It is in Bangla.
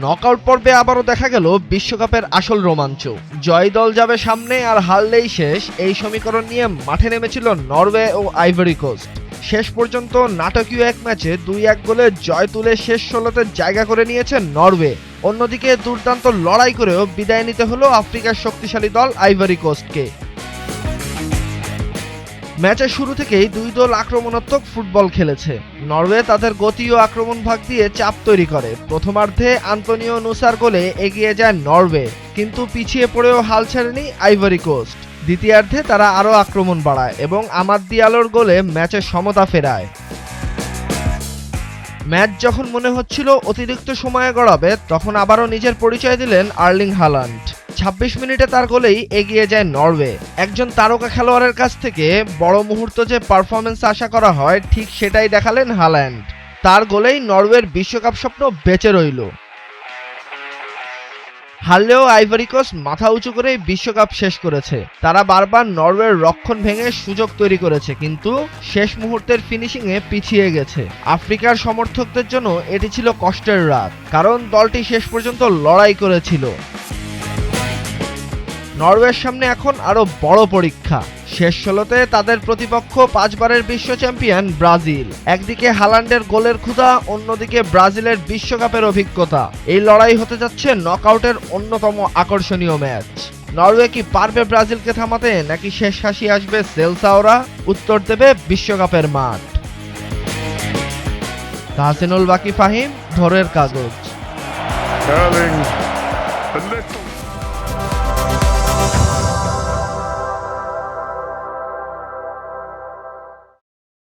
নকআউট পর্বে আবারও দেখা গেল বিশ্বকাপের আসল রোমাঞ্চ। জয় দল যাবে সামনে আর হারলেই শেষ, এই সমীকরণ নিয়ে মাঠে নেমেছিল নরওয়ে ও আইভরি কোস্ট। শেষ পর্যন্ত নাটকীয় এক ম্যাচে 2-1 গোলে জয় তুলে শেষ 16তে জায়গা করে নিয়েছে নরওয়ে। অন্যদিকে দুর্দান্ত লড়াই করেও বিদায় নিতে হলো আফ্রিকার শক্তিশালী দল আইভরি কোস্টকে। ম্যাচের শুরু থেকেই দুই দল আক্রমণাত্মক ফুটবল খেলেছে। নরওয়ে তাদের গতি ও আক্রমণ ভাগ দিয়ে চাপ তৈরি করে। প্রথমার্ধে আন্তোনিও নুসার গোলে এগিয়ে যায় নরওয়ে, কিন্তু পিছিয়ে পড়েও হাল ছাড়েনি আইভরি কোস্ট। দ্বিতীয়ার্ধে তারা আরও আক্রমণ বাড়ায় এবং আমাদ দিয়ালোর গোলে ম্যাচে সমতা ফেরায়। ম্যাচ যখন মনে হচ্ছিল অতিরিক্ত সময়ে গড়াবে, তখন আবারও নিজের পরিচয় দিলেন আর্লিং হালান্ড। 26 মিনিটে তার গোলেই এগিয়ে যায় নরওয়ে। একজন তারকা খেলোয়াড়ের কাছ থেকে বড় মুহূর্ত যে পারফরম্যান্স আশা করা হয়, ঠিক সেটাই দেখালেন হাল্যান্ড। তার গোলেই নরওয়ের বিশ্বকাপ স্বপ্ন বেঁচে রইল। হারলেও আইভরি কোস্ট মাথা উঁচু করে বিশ্বকাপ শেষ করেছে। তারা বারবার নরওয়ের রক্ষণ ভেঙে সুযোগ তৈরি করেছে, কিন্তু শেষ মুহূর্তের ফিনিশিংয়ে পিছিয়ে গেছে। আফ্রিকার সমর্থকদের জন্য এটি ছিল কষ্টের রাত, কারণ দলটি শেষ পর্যন্ত লড়াই করেছিল। নরওয়ের সামনে এখন আরো বড় পরীক্ষা। শেষ 16তে তাদের প্রতিপক্ষ 5 বারের বিশ্ব চ্যাম্পিয়ন ব্রাজিল। একদিকে হালান্ডের গোলের ক্ষুধা, অন্যদিকে ব্রাজিলের বিশ্বকাপের অভিজ্ঞতা। এই লড়াই হতে যাচ্ছে নকআউটের অন্যতম আকর্ষণীয় ম্যাচ। নরওয়ে কি পারবে ব্রাজিলকে থামাতে, নাকি শেষ হাসি আসবে সেলসাওরা? উত্তর দেবে বিশ্বকাপের মাঠ। তাহসিনুল বাকি ফাহিম, ভোরের কাগজ।